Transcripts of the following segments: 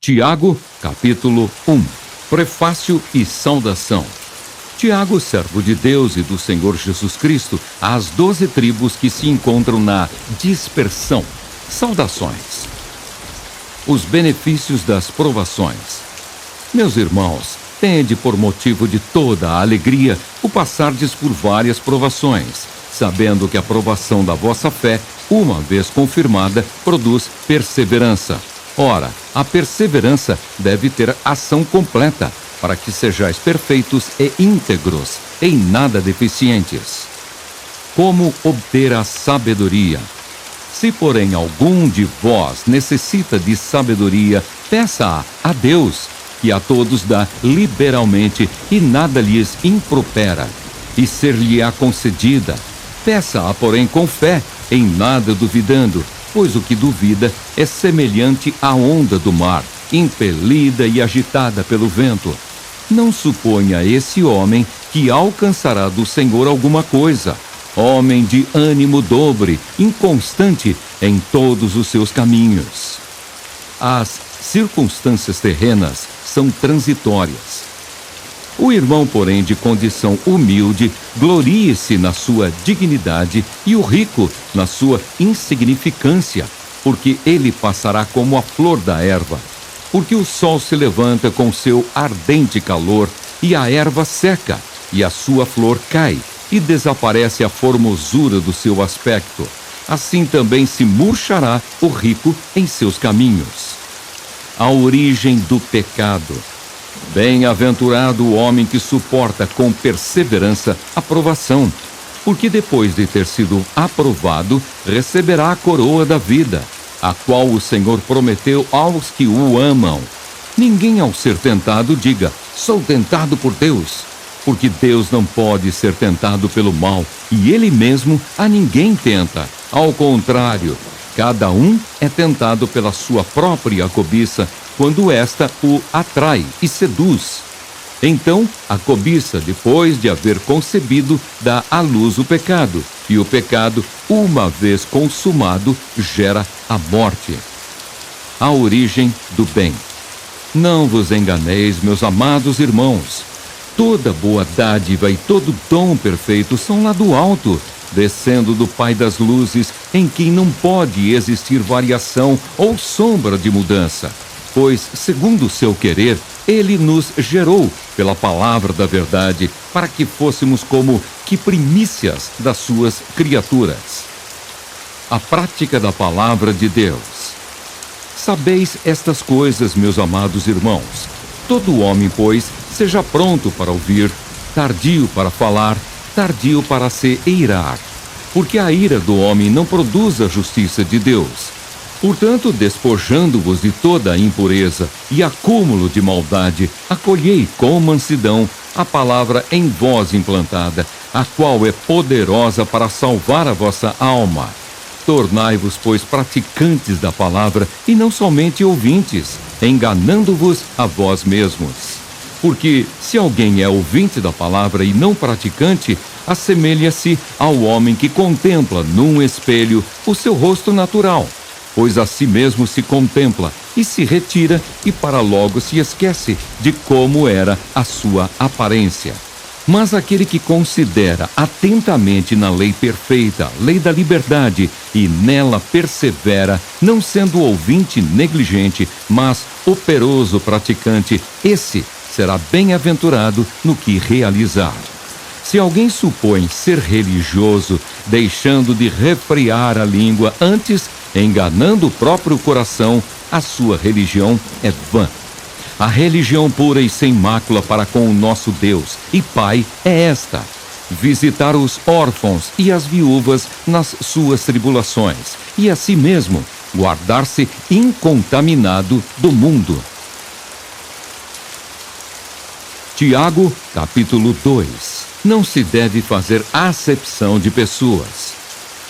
Tiago, capítulo 1. Prefácio e saudação. Tiago, servo de Deus e do Senhor Jesus Cristo, às 12 tribos que se encontram na dispersão. Saudações. Os benefícios das provações. Meus irmãos, tende por motivo de toda a alegria o passardes por várias provações, sabendo que a provação da vossa fé, uma vez confirmada, produz perseverança. Ora, a perseverança deve ter ação completa, para que sejais perfeitos e íntegros, em nada deficientes. Como obter a sabedoria? Se, porém, algum de vós necessita de sabedoria, peça-a a Deus, que a todos dá liberalmente e nada lhes impropera, e ser-lhe-á concedida. Peça-a, porém, com fé, em nada duvidando, pois o que duvida é semelhante à onda do mar, impelida e agitada pelo vento. Não suponha esse homem que alcançará do Senhor alguma coisa. Homem de ânimo dobre, inconstante em todos os seus caminhos. As circunstâncias terrenas são transitórias. O irmão, porém, de condição humilde, glorie-se na sua dignidade e o rico na sua insignificância, porque ele passará como a flor da erva. Porque o sol se levanta com seu ardente calor e a erva seca, e a sua flor cai, e desaparece a formosura do seu aspecto. Assim também se murchará o rico em seus caminhos. A origem do pecado. Bem-aventurado o homem que suporta com perseverança a provação, porque depois de ter sido aprovado, receberá a coroa da vida, a qual o Senhor prometeu aos que o amam. Ninguém ao ser tentado diga, sou tentado por Deus, porque Deus não pode ser tentado pelo mal, e Ele mesmo a ninguém tenta. Ao contrário, cada um é tentado pela sua própria cobiça, quando esta o atrai e seduz. Então, a cobiça, depois de haver concebido, dá à luz o pecado, e o pecado, uma vez consumado, gera a morte. A origem do bem. Não vos enganeis, meus amados irmãos. Toda boa dádiva e todo dom perfeito são lá do alto, descendo do Pai das luzes, em quem não pode existir variação ou sombra de mudança. Pois, segundo o seu querer, Ele nos gerou pela palavra da verdade, para que fôssemos como que primícias das suas criaturas. A prática da palavra de Deus. Sabeis estas coisas, meus amados irmãos. Todo homem, pois, seja pronto para ouvir, tardio para falar, tardio para se irar, porque a ira do homem não produz a justiça de Deus. Portanto, despojando-vos de toda a impureza e acúmulo de maldade, acolhei com mansidão a palavra em vós implantada, a qual é poderosa para salvar a vossa alma. Tornai-vos, pois, praticantes da palavra e não somente ouvintes, enganando-vos a vós mesmos. Porque, se alguém é ouvinte da palavra e não praticante, assemelha-se ao homem que contempla num espelho o seu rosto natural, pois a si mesmo se contempla e se retira e para logo se esquece de como era a sua aparência. Mas aquele que considera atentamente na lei perfeita, lei da liberdade, e nela persevera, não sendo ouvinte negligente, mas operoso praticante, esse será bem-aventurado no que realizar. Se alguém supõe ser religioso, deixando de refrear a língua, antes enganando o próprio coração, a sua religião é vã. A religião pura e sem mácula para com o nosso Deus e Pai é esta: visitar os órfãos e as viúvas nas suas tribulações, e a si mesmo guardar-se incontaminado do mundo. Tiago, capítulo 2. Não se deve fazer acepção de pessoas.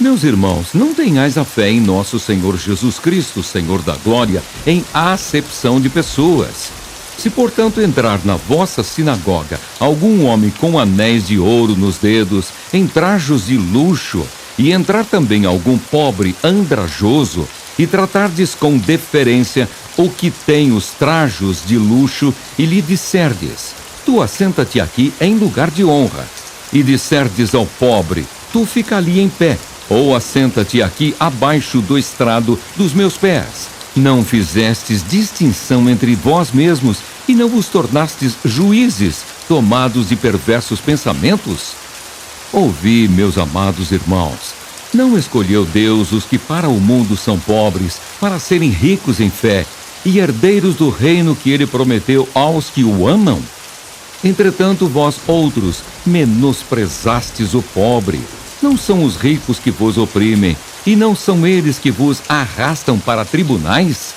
Meus irmãos, não tenhais a fé em nosso Senhor Jesus Cristo, Senhor da glória, em acepção de pessoas. Se, portanto, entrar na vossa sinagoga algum homem com anéis de ouro nos dedos, em trajos de luxo, e entrar também algum pobre andrajoso, e tratardes com deferência o que tem os trajos de luxo, e lhe disserdes: tu assenta-te aqui em lugar de honra, e disserdes ao pobre: tu fica ali em pé, ou assenta-te aqui abaixo do estrado dos meus pés. Não fizestes distinção entre vós mesmos, e não vos tornastes juízes, tomados de perversos pensamentos? Ouvi, meus amados irmãos, não escolheu Deus os que para o mundo são pobres, para serem ricos em fé e herdeiros do reino que ele prometeu aos que o amam? Entretanto, vós outros menosprezastes o pobre. Não são os ricos que vos oprimem, e não são eles que vos arrastam para tribunais?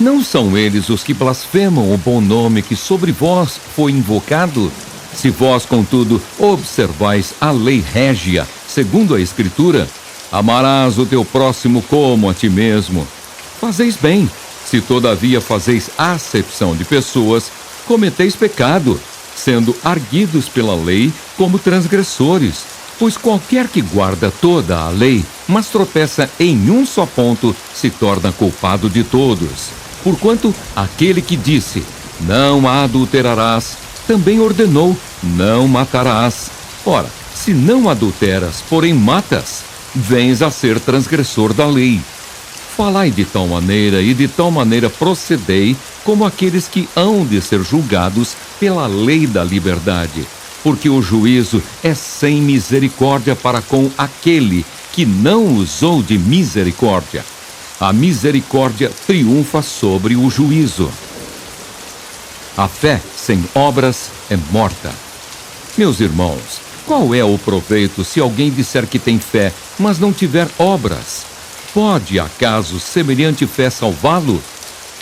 Não são eles os que blasfemam o bom nome que sobre vós foi invocado? Se vós, contudo, observais a lei régia, segundo a Escritura: amarás o teu próximo como a ti mesmo, fazeis bem. Se todavia fazeis acepção de pessoas, cometeis pecado, sendo arguidos pela lei como transgressores. Pois qualquer que guarda toda a lei, mas tropeça em um só ponto, se torna culpado de todos. Porquanto aquele que disse: não adulterarás, também ordenou: não matarás. Ora, se não adulteras, porém matas, vens a ser transgressor da lei. Falai de tal maneira e de tal maneira procedei, como aqueles que hão de ser julgados pela lei da liberdade. Porque o juízo é sem misericórdia para com aquele que não usou de misericórdia. A misericórdia triunfa sobre o juízo. A fé sem obras é morta. Meus irmãos, qual é o proveito se alguém disser que tem fé, mas não tiver obras? Pode, acaso, semelhante fé salvá-lo?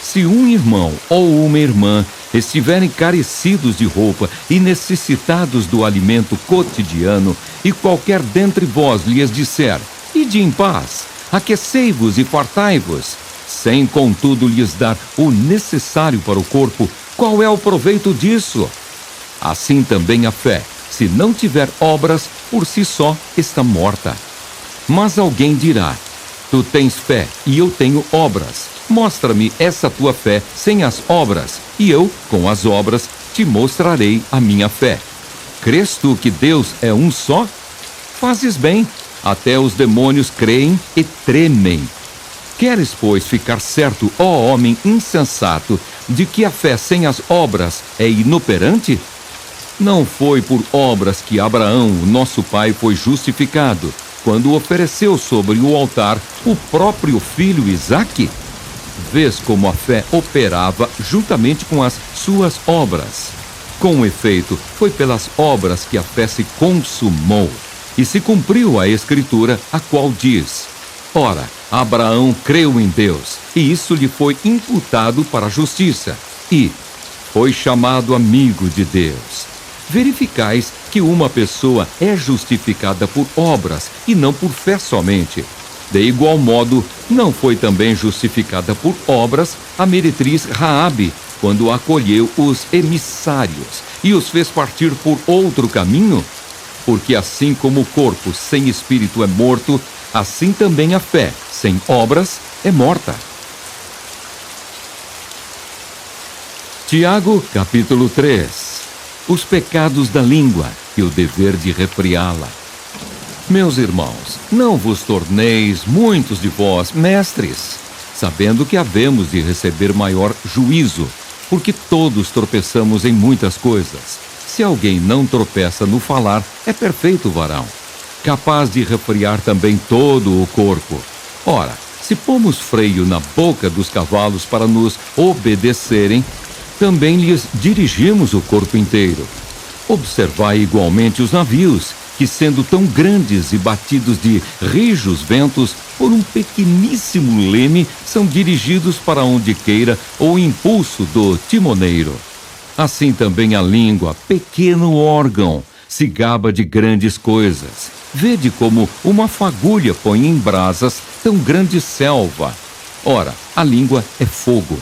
Se um irmão ou uma irmã estiverem carecidos de roupa e necessitados do alimento cotidiano, e qualquer dentre vós lhes disser: ide em paz, aquecei-vos e fartai-vos, sem contudo lhes dar o necessário para o corpo, qual é o proveito disso? Assim também a fé, se não tiver obras, por si só está morta. Mas alguém dirá: tu tens fé e eu tenho obras. Mostra-me essa tua fé sem as obras, e eu, com as obras, te mostrarei a minha fé. Crês tu que Deus é um só? Fazes bem, até os demônios creem e tremem. Queres, pois, ficar certo, ó homem insensato, de que a fé sem as obras é inoperante? Não foi por obras que Abraão, nosso pai, foi justificado, quando ofereceu sobre o altar o próprio filho Isaque? Vês como a fé operava juntamente com as suas obras. Com efeito, foi pelas obras que a fé se consumou, e se cumpriu a Escritura, a qual diz: ora, Abraão creu em Deus, e isso lhe foi imputado para a justiça, e foi chamado amigo de Deus. Verificais que uma pessoa é justificada por obras, e não por fé somente. De igual modo, não foi também justificada por obras a meretriz Raabe, quando acolheu os emissários e os fez partir por outro caminho? Porque assim como o corpo sem espírito é morto, assim também a fé sem obras é morta. Tiago, capítulo 3. Os pecados da língua e o dever de refreá-la. Meus irmãos, não vos torneis, muitos de vós, mestres, sabendo que havemos de receber maior juízo, porque todos tropeçamos em muitas coisas. Se alguém não tropeça no falar, é perfeito varão, capaz de refrear também todo o corpo. Ora, se pomos freio na boca dos cavalos para nos obedecerem, também lhes dirigimos o corpo inteiro. Observai igualmente os navios, que sendo tão grandes e batidos de rijos ventos, por um pequeníssimo leme, são dirigidos para onde queira o impulso do timoneiro. Assim também a língua, pequeno órgão, se gaba de grandes coisas. Vede como uma fagulha põe em brasas tão grande selva. Ora, a língua é fogo,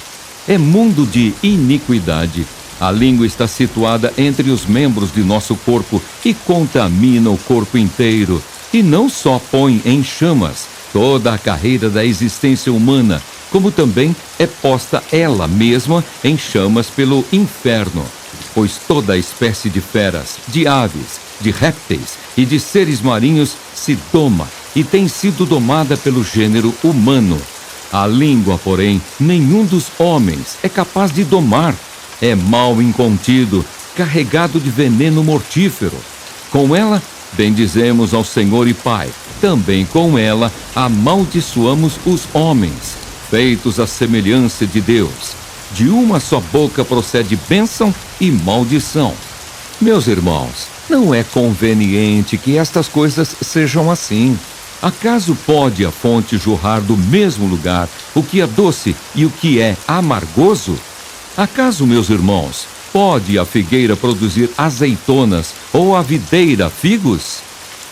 é mundo de iniquidade. A língua está situada entre os membros de nosso corpo e contamina o corpo inteiro, e não só põe em chamas, toda a carreira da existência humana, como também é posta ela mesma em chamas pelo inferno. Pois toda espécie de feras, de aves, de répteis e de seres marinhos se doma e tem sido domada pelo gênero humano. A língua, porém, nenhum dos homens é capaz de domar. É mal incontido, carregado de veneno mortífero. Com ela, bendizemos ao Senhor e Pai. Também com ela, amaldiçoamos os homens, feitos à semelhança de Deus. De uma só boca procede bênção e maldição. Meus irmãos, não é conveniente que estas coisas sejam assim. Acaso pode a fonte jorrar do mesmo lugar o que é doce e o que é amargoso? Acaso, meus irmãos, pode a figueira produzir azeitonas ou a videira figos?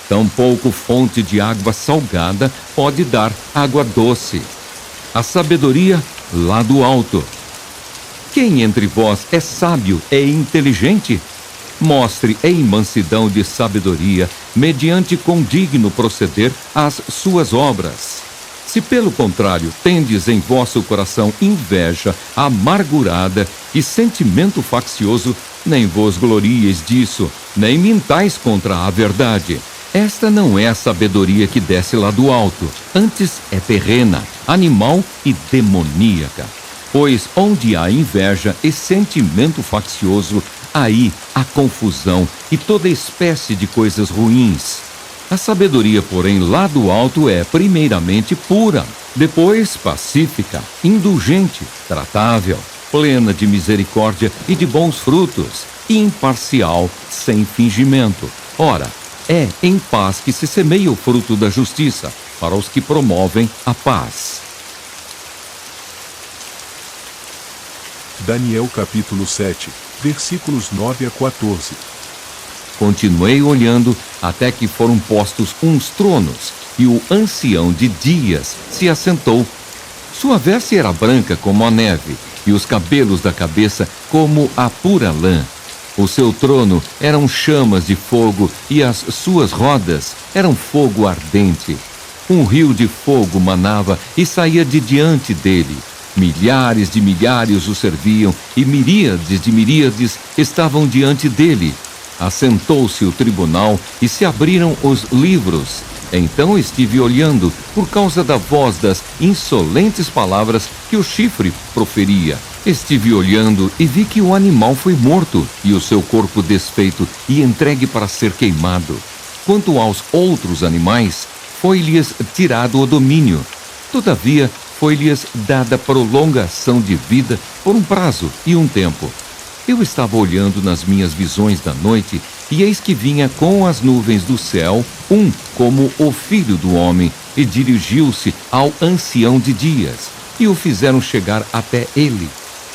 Tampouco fonte de água salgada pode dar água doce. A sabedoria lá do alto. Quem entre vós é sábio e inteligente? Mostre em mansidão de sabedoria, mediante condigno proceder, as suas obras. Se pelo contrário tendes em vosso coração inveja amargurada e sentimento faccioso, nem vos glorieis disso, nem mintais contra a verdade. Esta não é a sabedoria que desce lá do alto, antes é terrena, animal e demoníaca. Pois onde há inveja e sentimento faccioso, aí há confusão e toda espécie de coisas ruins. A sabedoria, porém, lá do alto é primeiramente pura, depois pacífica, indulgente, tratável, plena de misericórdia e de bons frutos, imparcial, sem fingimento. Ora, é em paz que se semeia o fruto da justiça, para os que promovem a paz. Daniel capítulo 7, versículos 9 a 14. Continuei olhando até que foram postos uns tronos, e o ancião de dias se assentou. Sua veste era branca como a neve, e os cabelos da cabeça como a pura lã. O seu trono eram chamas de fogo, e as suas rodas eram fogo ardente. Um rio de fogo manava e saía de diante dele. Milhares de milhares o serviam, e miríades de miríades estavam diante dele. Assentou-se o tribunal e se abriram os livros. Então estive olhando por causa da voz das insolentes palavras que o chifre proferia. Estive olhando e vi que o animal foi morto e o seu corpo desfeito e entregue para ser queimado. Quanto aos outros animais, foi-lhes tirado o domínio. Todavia, foi-lhes dada prolongação de vida por um prazo e um tempo. Eu estava olhando nas minhas visões da noite, e eis que vinha com as nuvens do céu um como o filho do homem, e dirigiu-se ao ancião de dias, e o fizeram chegar até ele.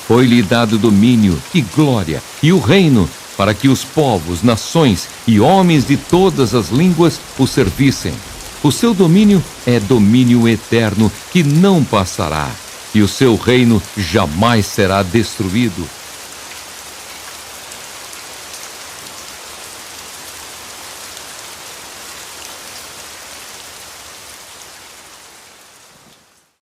Foi-lhe dado domínio e glória, e o reino, para que os povos, nações e homens de todas as línguas o servissem. O seu domínio é domínio eterno, que não passará, e o seu reino jamais será destruído.